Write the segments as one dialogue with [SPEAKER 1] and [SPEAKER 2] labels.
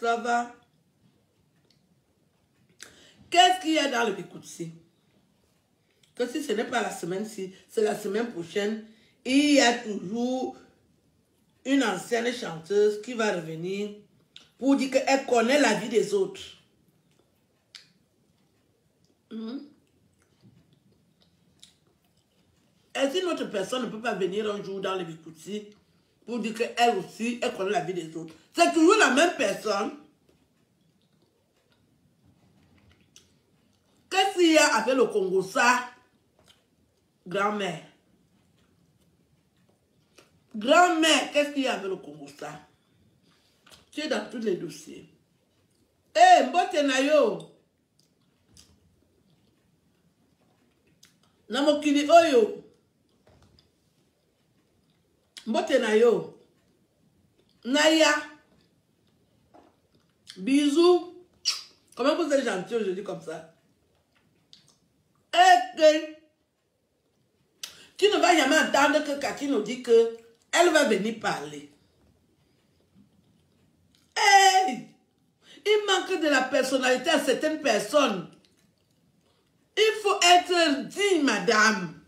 [SPEAKER 1] Ça va? Qu'est-ce qu'il y a dans le Bikutsi? Que si ce n'est pas la semaine-ci, c'est la semaine prochaine, il y a toujours une ancienne chanteuse qui va revenir pour dire qu'elle connaît la vie des autres. Est-ce qu'une autre personne ne peut pas venir un jour dans le Bikutsi pour dire qu'elle aussi, elle connaît la vie des autres? C'est toujours la même personne. Qu'est-ce qu'il y a avec le Congo ça? Grand-mère. Grand-mère, qu'est-ce qu'il y a avec le Congo ça? Tu es dans tous les dossiers. Eh, Mbote Nayo. Namokili Oyo. Mbote Nayo. Naya. Bisous. Comment vous êtes gentil aujourd'hui comme ça? Eh, tu ne vas jamais entendre que Kaki nous dit que elle va venir parler. Hey, il manque de la personnalité à certaines personnes. Il faut être digne, madame.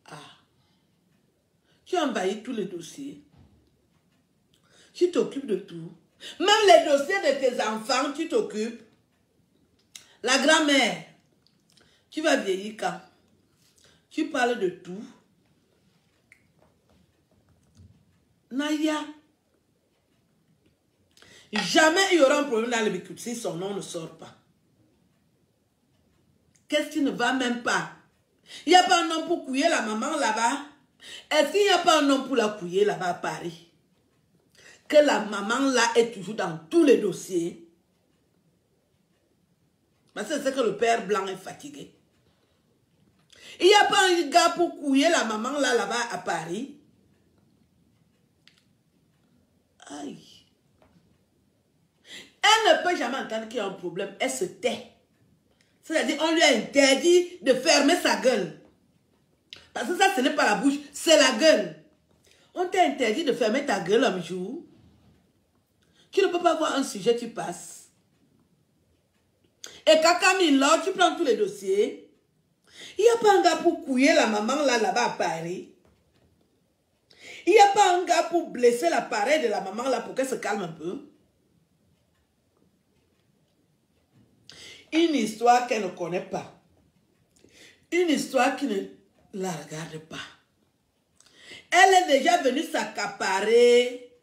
[SPEAKER 1] Ah. Tu as envahi tous les dossiers. Tu t'occupes de tout. Même les dossiers de tes enfants, tu t'occupes. La grand-mère, tu vas vieillir quand? Tu parles de tout. Naya. Jamais il y aura un problème dans le Bikutsi, son nom ne sort pas. Qu'est-ce qui ne va même pas? Il n'y a pas un homme pour couiller la maman là-bas? Est-ce qu'il n'y a pas un homme pour la couiller là-bas à Paris? Que la maman là est toujours dans tous les dossiers. Parce que c'est que le père blanc est fatigué. Il n'y a pas un gars pour couiller la maman là-bas à Paris. Aïe. Elle ne peut jamais entendre qu'il y a un problème. Elle se tait. C'est-à-dire, on lui a interdit de fermer sa gueule. Parce que ça, ce n'est pas la bouche, c'est la gueule. On t'a interdit de fermer ta gueule un jour. Tu ne peux pas voir un sujet, tu passes. Et Kakamilo, tu prends tous les dossiers. Il n'y a pas un gars pour couiller la maman là-bas à Paris. Il n'y a pas un gars pour blesser l'appareil de la maman là pour qu'elle se calme un peu. Une histoire qu'elle ne connaît pas. Une histoire qui ne la regarde pas. Elle est déjà venue s'accaparer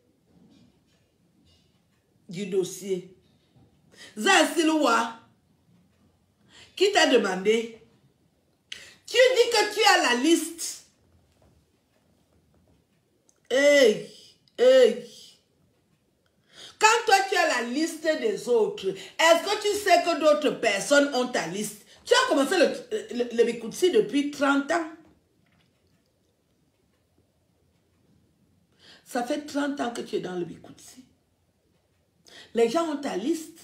[SPEAKER 1] du dossier. Zassiloua, qui t'a demandé? Tu dis que tu as la liste. Hey, hey. Quand toi tu as la liste des autres, est-ce que tu sais que d'autres personnes ont ta liste? Tu as commencé le Bikutsi depuis 30 ans. Ça fait 30 ans que tu es dans le Bikutsi. Les gens ont ta liste.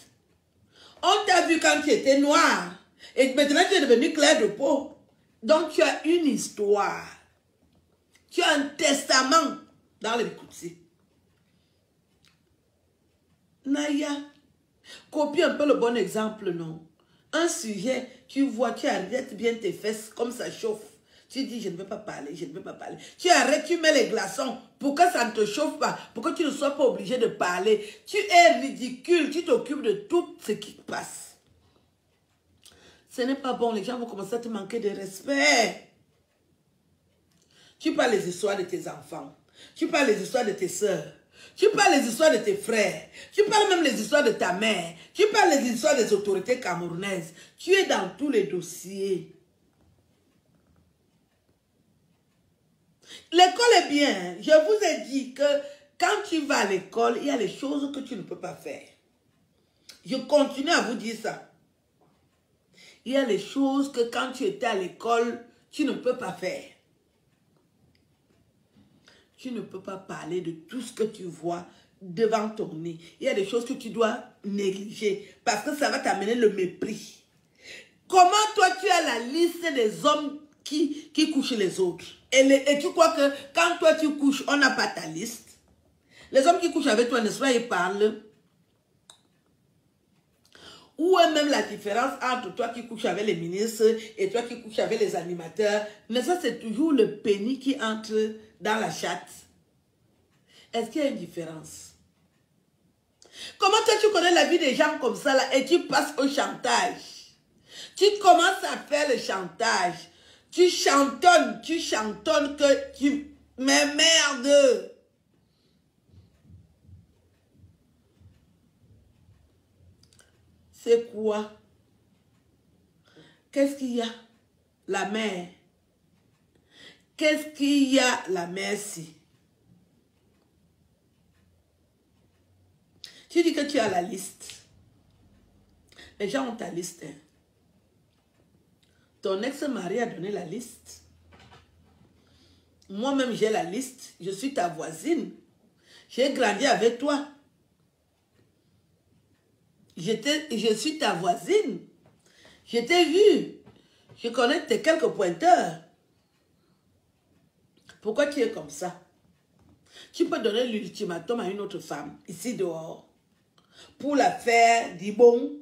[SPEAKER 1] On t'a vu quand tu étais noir. Et maintenant tu es devenu clair de peau. Donc tu as une histoire. Tu as un testament dans le Bikutsi. Naya, copie un peu le bon exemple, non? Un sujet, tu vois, tu arrêtes bien tes fesses, comme ça chauffe. Tu dis, je ne veux pas parler, je ne veux pas parler. Tu arrêtes, tu mets les glaçons pour que ça ne te chauffe pas, pour que tu ne sois pas obligé de parler. Tu es ridicule, tu t'occupes de tout ce qui passe. Ce n'est pas bon, les gens vont commencer à te manquer de respect. Tu parles les histoires de tes enfants, tu parles les histoires de tes soeurs. Tu parles les histoires de tes frères. Tu parles même les histoires de ta mère. Tu parles les histoires des autorités camerounaises. Tu es dans tous les dossiers. L'école est bien. Je vous ai dit que quand tu vas à l'école, il y a les choses que tu ne peux pas faire. Je continue à vous dire ça. Il y a les choses que quand tu étais à l'école, tu ne peux pas faire. Tu ne peux pas parler de tout ce que tu vois devant ton nez. Il y a des choses que tu dois négliger parce que ça va t'amener le mépris. Comment toi tu as la liste des hommes qui couchent les autres? Et tu crois que quand toi tu couches, on n'a pas ta liste? Les hommes qui couchent avec toi, n'est-ce pas, ils parlent. Où est même la différence entre toi qui couches avec les ministres et toi qui couches avec les animateurs? Mais ça, c'est toujours le pénis qui entre dans la chatte. Est-ce qu'il y a une différence? Comment toi tu connais la vie des gens comme ça là et tu passes au chantage? Tu commences à faire le chantage. Tu chantonnes que tu... Mais merde! C'est quoi? Qu'est-ce qu'il y a? La mère. Qu'est-ce qu'il y a? La merci. Tu dis que tu as la liste. Les gens ont ta liste. Hein. Ton ex-mari a donné la liste. Moi-même, j'ai la liste. Je suis ta voisine. J'ai grandi avec toi. Je suis ta voisine. Je t'ai vu. Je connais tes quelques pointeurs. Pourquoi tu es comme ça? Tu peux donner l'ultimatum à une autre femme, ici dehors, pour la faire du bon.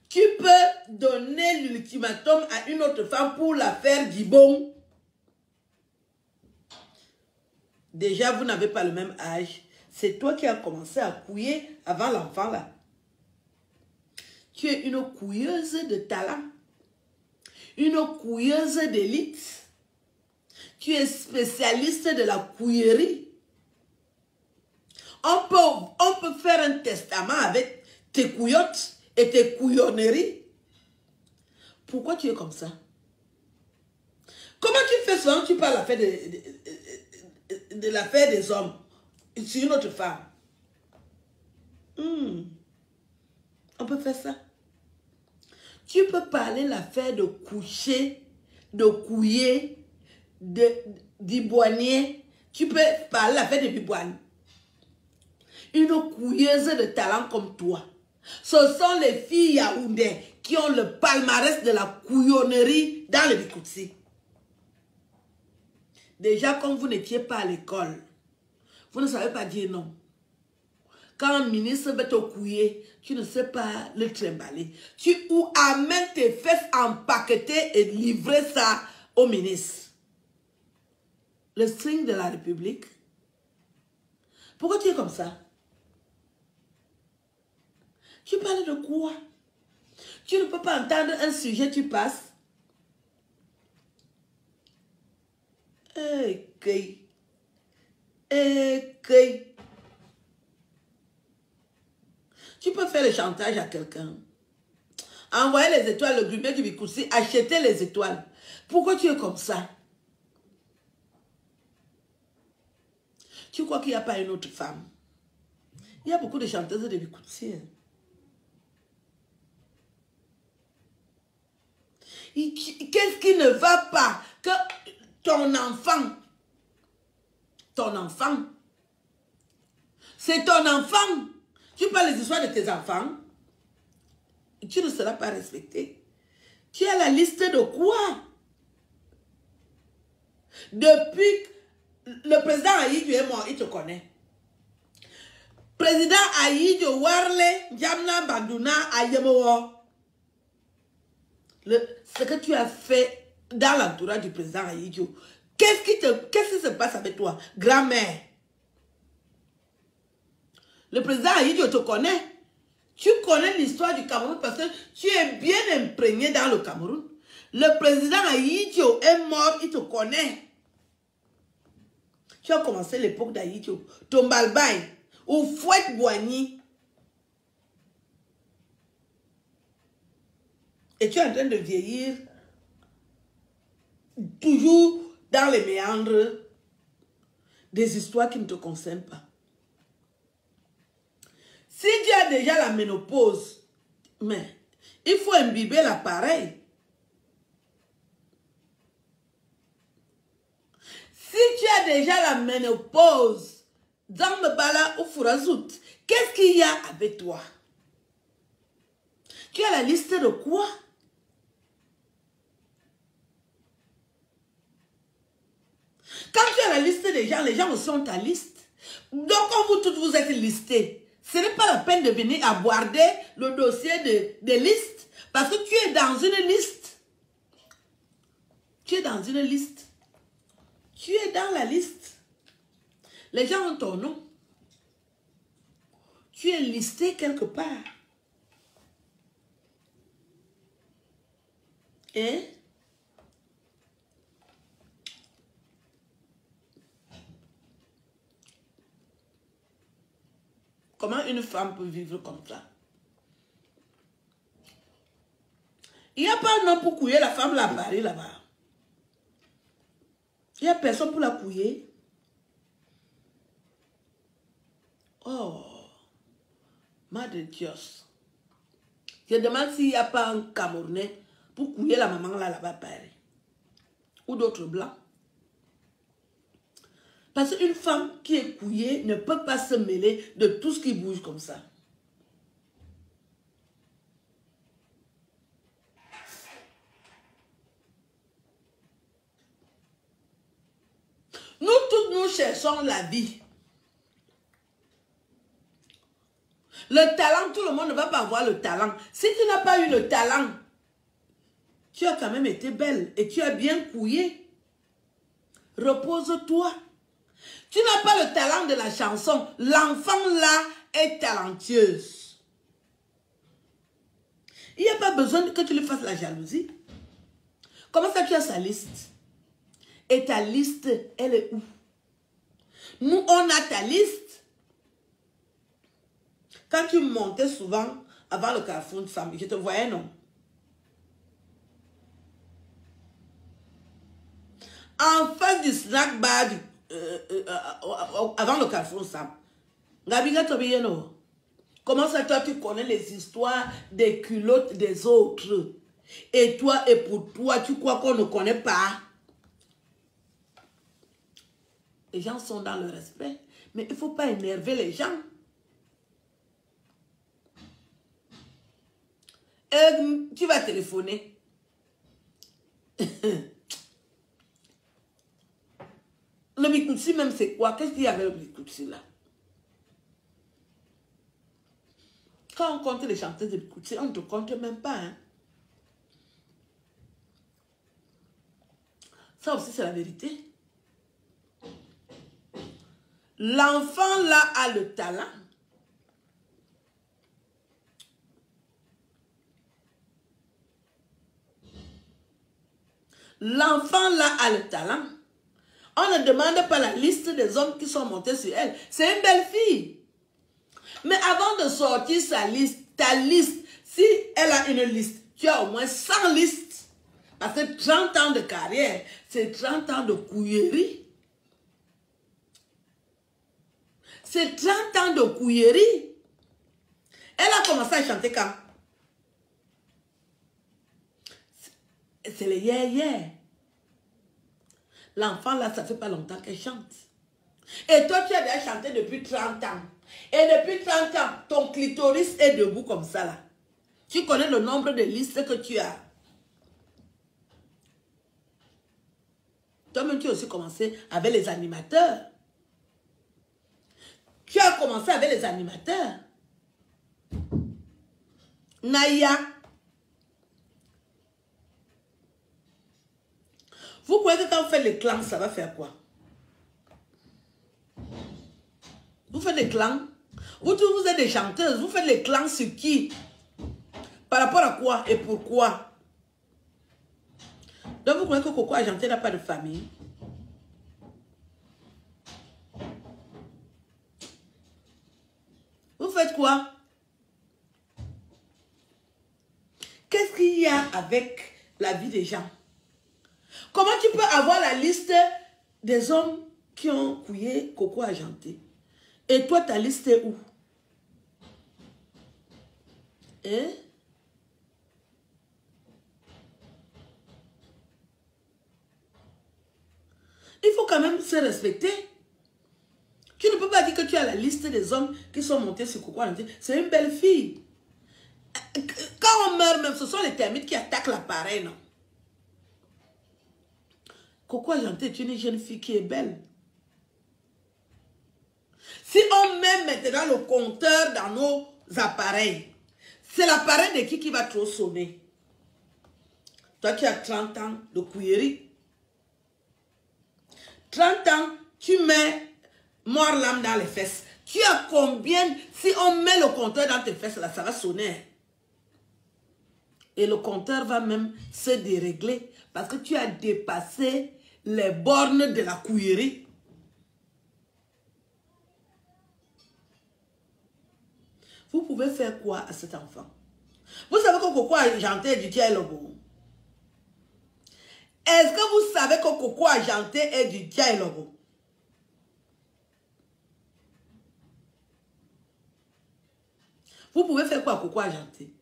[SPEAKER 1] Tu peux donner l'ultimatum à une autre femme pour la faire du bon. Déjà, vous n'avez pas le même âge. C'est toi qui as commencé à couiller avant l'enfant là. Tu es une couilleuse de talent. Une couilleuse d'élite. Tu es spécialiste de la couillerie. On peut faire un testament avec tes couillottes et tes couillonneries. Pourquoi tu es comme ça? Comment tu fais souvent? Tu parles de l'affaire des hommes sur une autre femme. On peut faire ça. Tu peux parler l'affaire de coucher, de couiller, d'iboigner. Tu peux parler l'affaire de biboine. Une couilleuse de talent comme toi. Ce sont les filles yaoundais qui ont le palmarès de la couillonnerie dans le Bikutsi. Déjà, comme vous n'étiez pas à l'école, vous ne savez pas dire non. Quand un ministre veut te couiller, tu ne sais pas le trimballer. Tu amènes tes fesses empaquetées et livrer ça au ministre. Le string de la République. Pourquoi tu es comme ça? Tu parles de quoi? Tu ne peux pas entendre un sujet, tu passes. Tu peux faire le chantage à quelqu'un. Envoyer les étoiles, le grubé du Bikutsi, acheter les étoiles. Pourquoi tu es comme ça? Tu crois qu'il n'y a pas une autre femme? Il y a beaucoup de chanteuses de Bikutsi. Qu'est-ce qui ne va pas? Que ton enfant, c'est ton enfant. Tu parles des histoires de tes enfants. Tu ne seras pas respecté. Tu as la liste de quoi? Depuis le président Aïdjo est mort, il te connaît. Président Aïdjo Warle, Jamna Banduna Ayemowo. Ce que tu as fait dans l'entourage du président Aïdjo, qu'est-ce qui se passe avec toi, grand-mère? Le président Aïdjo te connaît. Tu connais l'histoire du Cameroun parce que tu es bien imprégné dans le Cameroun. Le président Aïdjo est mort, il te connaît. Tu as commencé l'époque d'Aïdjo, Tombalbaye, ou Fouette Boigny. Et tu es en train de vieillir, toujours dans les méandres des histoires qui ne te concernent pas. Si tu as déjà la ménopause, mais il faut imbiber l'appareil. Si tu as déjà la ménopause, Zambala ou Furazout, qu'est-ce qu'il y a avec toi? Tu as la liste de quoi? Quand tu as la liste des gens, les gens aussi ont ta liste. Donc, quand vous toutes vous êtes listés, ce n'est pas la peine de venir aborder le dossier de liste. Parce que tu es dans une liste. Tu es dans une liste. Tu es dans la liste. Les gens ont ton nom. Tu es listé quelque part. Et comment une femme peut vivre comme ça? Il n'y a pas un homme pour couiller la femme là, Paris là-bas. Il n'y a personne pour la couiller. Oh, Madre Dios. Je demande s'il n'y a pas un Camerounais pour couiller la maman là-bas, Paris. Ou d'autres blancs. Parce qu'une femme qui est couillée ne peut pas se mêler de tout ce qui bouge comme ça. Nous tous, nous cherchons la vie. Le talent, tout le monde ne va pas avoir le talent. Si tu n'as pas eu le talent, tu as quand même été belle et tu as bien couillé. Repose-toi. Tu n'as pas le talent de la chanson. L'enfant là est talentueuse. Il n'y a pas besoin que tu lui fasses la jalousie. Comment ça tu as sa liste? Et ta liste, elle est où? Nous, on a ta liste. Quand tu montais souvent avant le Carrefour de Femme, je te voyais, non? En face du snack bar avant le Carrefour de Femme. Gabi, comment ça, toi, tu connais les histoires des culottes des autres? Et toi, et pour toi, tu crois qu'on ne connaît pas? Les gens sont dans le respect. Mais il ne faut pas énerver les gens. Tu vas téléphoner. Le Bikoutsi même c'est quoi? Qu'est-ce qu'il y avait le Bikoutsi là? Quand on compte les chanteuses de Bikoutsi, on ne te compte même pas. Hein? Ça aussi c'est la vérité. L'enfant là a le talent. L'enfant là a le talent. On ne demande pas la liste des hommes qui sont montés sur elle. C'est une belle fille. Mais avant de sortir sa liste, ta liste, si elle a une liste, tu as au moins 100 listes. Parce que 30 ans de carrière, c'est 30 ans de couillerie. C'est 30 ans de couillerie. Elle a commencé à chanter quand? C'est le hier. L'enfant là, ça fait pas longtemps qu'elle chante. Et toi, tu as déjà chanté depuis 30 ans. Et depuis 30 ans, ton clitoris est debout comme ça là. Tu connais le nombre de listes que tu as. Toi-même, tu as aussi commencé avec les animateurs. Tu as commencé avec les animateurs. Naya. Vous croyez que quand on fait les clans, ça va faire quoi? Vous faites les clans? Vous êtes des chanteuses. Vous faites les clans sur qui? Par rapport à quoi et pourquoi? Donc vous croyez que Coco Argenté n'a pas de famille? Vous faites quoi? Qu'est-ce qu'il y a avec la vie des gens? Comment tu peux avoir la liste des hommes qui ont couillé Coco Argenté? Et toi, ta liste est où? Hein? Il faut quand même se respecter. Tu ne peux pas dire que tu as la liste des hommes qui sont montés sur Coco Argenté. C'est une belle fille. Quand on meurt même, ce sont les termites qui attaquent l'appareil, non? Coco Argenté est une jeune fille qui est belle. met maintenant le compteur dans nos appareils. C'est l'appareil de qui va trop sonner? Toi qui as 30 ans, le couillerie. 30 ans, tu mets mort l'âme dans les fesses. Tu as combien? Si on met le compteur dans tes fesses, là, ça va sonner. Et le compteur va même se dérégler parce que tu as dépassé les bornes de la couillerie. Vous pouvez faire quoi à cet enfant? Vous savez que Coco Argenté est du Dialobo? Est-ce que vous savez que Coco Argenté est du Dialobo? Vous pouvez faire quoi à Coco Argenté?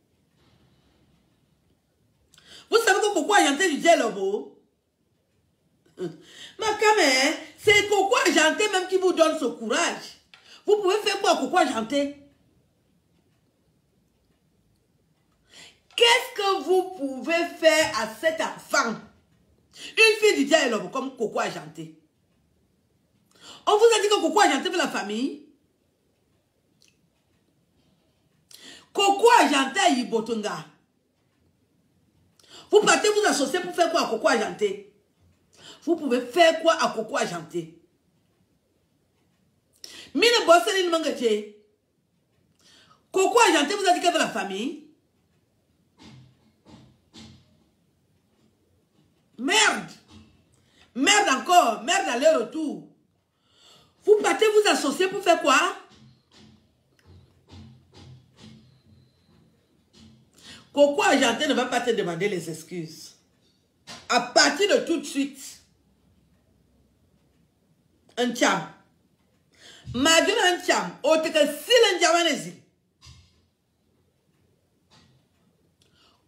[SPEAKER 1] Vous savez que Coco Argenté est du Dialobo? Ma caméra, c'est Coco Argenté même qui vous donne ce courage. Vous pouvez faire quoi à Coco Argenté? Qu'est-ce que vous pouvez faire à cet enfant? Une fille du dialogue comme Coco Argenté. On vous a dit que Coco Argenté fait la famille. Coco Argenté à Yibotonga. Vous partez vous associer pour faire quoi à Coco Argenté? Vous pouvez faire quoi à Coco Argenté? Mine bossé ni mangache. Coco Argenté vous a dit qu'elle fait la famille. Merde. Merde encore. Merde aller-retour. Vous partez vous associer pour faire quoi? Coco Argenté ne va pas te demander les excuses. À partir de tout de suite. Un tcham. Madune un tcham. Autre que si l'endiamanesi.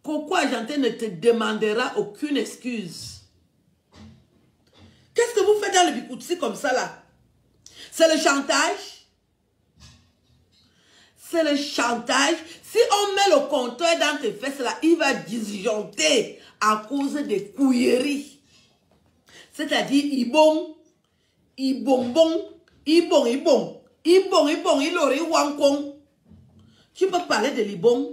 [SPEAKER 1] Coco Argenté ne te demandera aucune excuse. Qu'est-ce que vous faites dans le Bikoutsi comme ça là? C'est le chantage? C'est le chantage. Si on met le compteur dans tes fesses là, il va disjoncter à cause des couilleries. C'est-à-dire, ibon, ibonbon, ibon, ibon, ibon, ibon, ilori, wankong. Tu peux parler de l'ibon.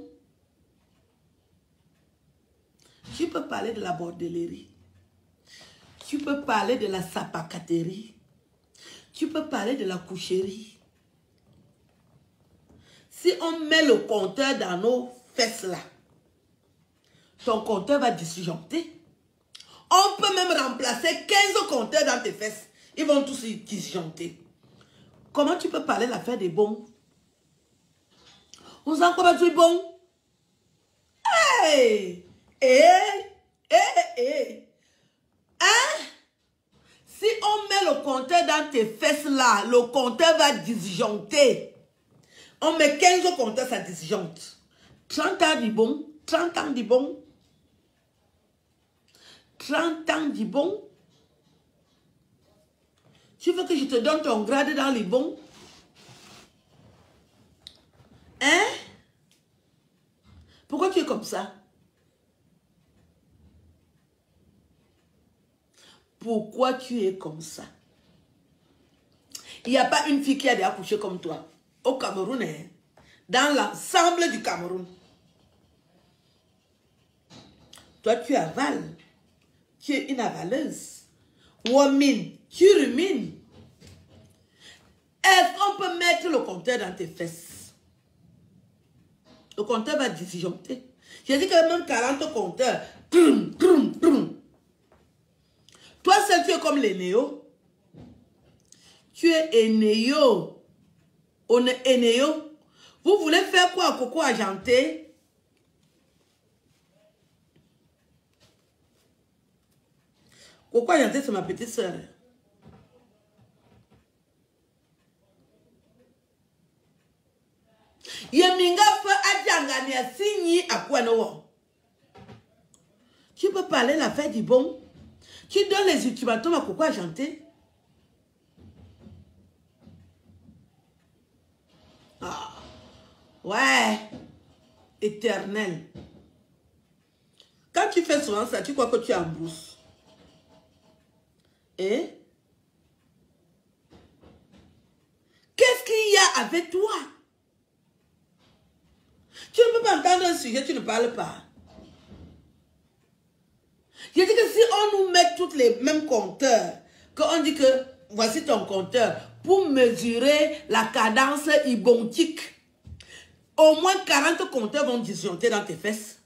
[SPEAKER 1] Tu peux parler de la bordellerie. Tu peux parler de la sapacaterie. Tu peux parler de la coucherie. Si on met le compteur dans nos fesses là, ton compteur va disjoncter. On peut même remplacer 15 compteurs dans tes fesses. Ils vont tous disjoncter. Comment tu peux parler de l'affaire des bons? On s'en quoi du bon? Hey! Hein? Si on met le compteur dans tes fesses là, le compteur va disjoncter. On met 15 compteurs, ça disjoncte. 30 ans du bon, 30 ans du bon. 30 ans du bon. Tu veux que je te donne ton grade dans les bons? Hein? Pourquoi tu es comme ça? Pourquoi tu es comme ça? Il n'y a pas une fille qui a déjà accouché comme toi. Au Cameroun, hein? Dans l'ensemble du Cameroun. Toi, tu avales. Tu es une avaleuse. Womine, tu rumines. Est-ce qu'on peut mettre le compteur dans tes fesses? Le compteur va disjoncter. J'ai dit que même 40 compteurs. Toi seul, tu es comme les néos. Tu es Enéo. On est Enéo. Vous voulez faire quoi à Coco Argenté? Coco Argenté, c'est ma petite soeur. Yeminga fa adjangani asigni à quoi non? Tu peux parler l'affaire du bon? Tu donnes les ultimatums à Coco Argenté? Ah, ouais, éternel. Quand tu fais souvent ça, tu crois que tu es en brousse. Et qu'est-ce qu'il y a avec toi. Tu ne peux pas entendre un sujet, tu ne parles pas. Je dis que si on nous met tous les mêmes compteurs, qu'on dit que voici ton compteur, pour mesurer la cadence ibontique, au moins 40 compteurs vont disjoncter dans tes fesses.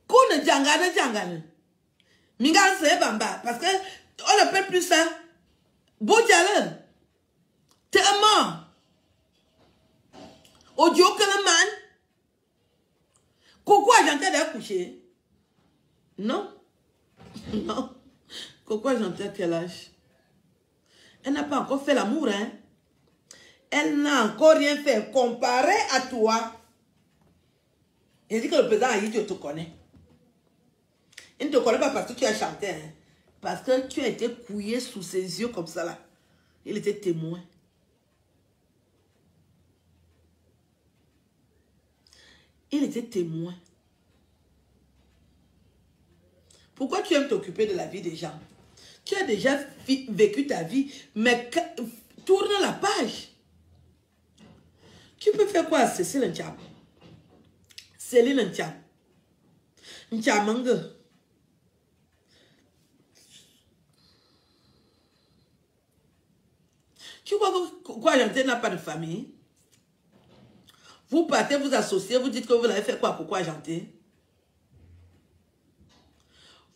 [SPEAKER 1] Koune djangane. Minga se bamba. Parce que on ne peut plus ça. Bojale. Tellement. Audio que le man. Coco a janté d'accoucher. Non. Non. Coco a janté à quel âge? Elle n'a pas encore fait l'amour, hein. Elle n'a encore rien fait comparé à toi. Il dit que le président Haïti te connaît. Il ne te connaît pas parce que tu as chanté, hein. Parce que tu as été couillé sous ses yeux comme ça là. Il était témoin. Il était témoin. Pourquoi tu aimes t'occuper de la vie des gens? Tu as déjà vécu ta vie, mais tourne la page. Tu peux faire quoi à Cécile Ncham? Céline Ncham. Nchamanga. Tu crois que quoi, Janté n'a pas de famille? Vous partez, vous associez, vous dites que vous l'avez fait quoi pour quoi, Janté?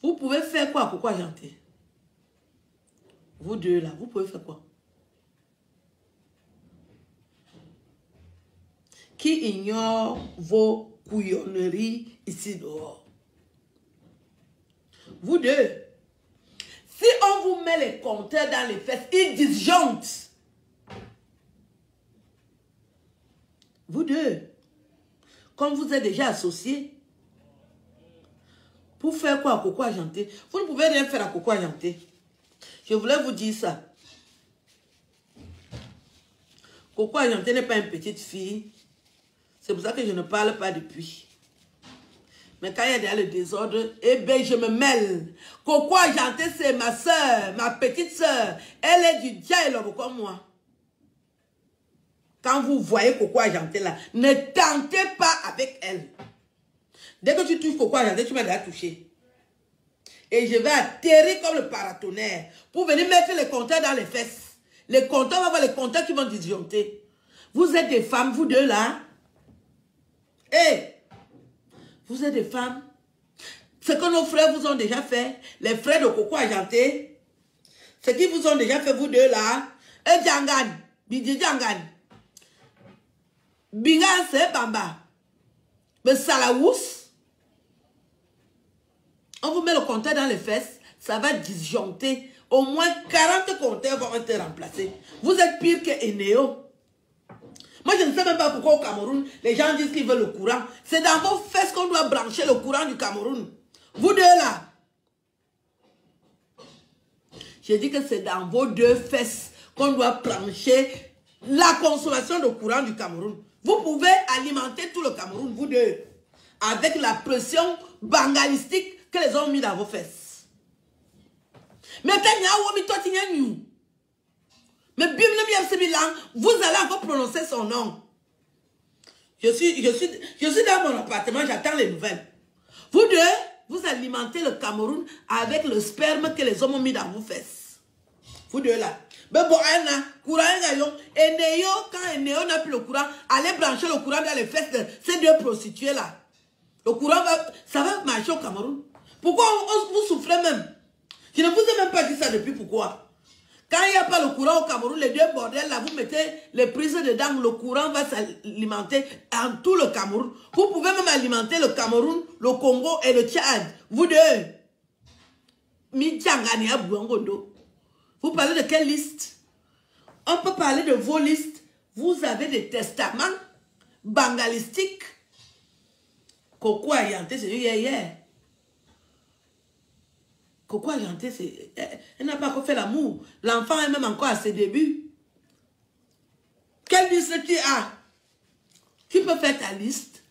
[SPEAKER 1] Vous pouvez faire quoi pour quoi, Janté? Vous deux là, vous pouvez faire quoi? Qui ignore vos couillonneries ici dehors? Vous deux. Si on vous met les compteurs dans les fesses, ils disjonctent. Vous deux. Comme vous êtes déjà associés. Pour faire quoi à Coco Ajanté? Vous ne pouvez rien faire à Coco Ajanté. Je voulais vous dire ça. Coco Ajanté n'est pas une petite fille. C'est pour ça que je ne parle pas depuis. Mais quand il y a déjà le désordre, eh bien, je me mêle. Coco Ajanté, c'est ma soeur, ma petite soeur. Elle est du diable comme moi. Quand vous voyez Coco Ajanté là, ne tentez pas avec elle. Dès que tu touches Coco Ajanté, tu m'as déjà touché. Et je vais atterrir comme le paratonnerre pour venir mettre les compteurs dans les fesses. Les compteurs, on va voir les compteurs qui vont disjoncter. Vous êtes des femmes, vous deux là. Vous êtes des femmes. Ce que nos frères vous ont déjà fait, les frères de Coco Ajanté, ce qu'ils vous ont déjà fait, vous deux là, et Djangan, Bidji Djangan, Bingan c'est Bamba, mais Salaous, on vous met le compteur dans les fesses, ça va disjoncter. Au moins 40 compteurs vont être remplacés. Vous êtes pire que Eneo. Moi, je ne sais même pas pourquoi au Cameroun, les gens disent qu'ils veulent le courant. C'est dans vos fesses qu'on doit brancher le courant du Cameroun. Vous deux là. J'ai dit que c'est dans vos deux fesses qu'on doit brancher la consommation de courant du Cameroun. Vous pouvez alimenter tout le Cameroun, vous deux, avec la pression bangalistique que les ont mis dans vos fesses. Mais mais vous allez encore prononcer son nom. Je suis dans mon appartement, j'attends les nouvelles. Vous deux, vous alimentez le Cameroun avec le sperme que les hommes ont mis dans vos fesses. Vous deux là. Mais bon, courant et quand Eneo n'a plus le courant, allez brancher le courant dans les fesses de ces deux prostituées là. Le courant ça va marcher au Cameroun. Pourquoi vous souffrez même? Je ne vous ai même pas dit ça depuis pourquoi. Quand il n'y a pas le courant au Cameroun, les deux bordels là, vous mettez les prises dedans, le courant va s'alimenter en tout le Cameroun. Vous pouvez même alimenter le Cameroun, le Congo et le Tchad. Vous deux. Vous parlez de quelle liste? On peut parler de vos listes. Vous avez des testaments bangalistiques. Coco Ajanté, c'est hier. Coco Ajanté, elle n'a pas encore fait l'amour. L'enfant est même encore à ses débuts. Quelle liste tu as? Tu peux faire ta liste.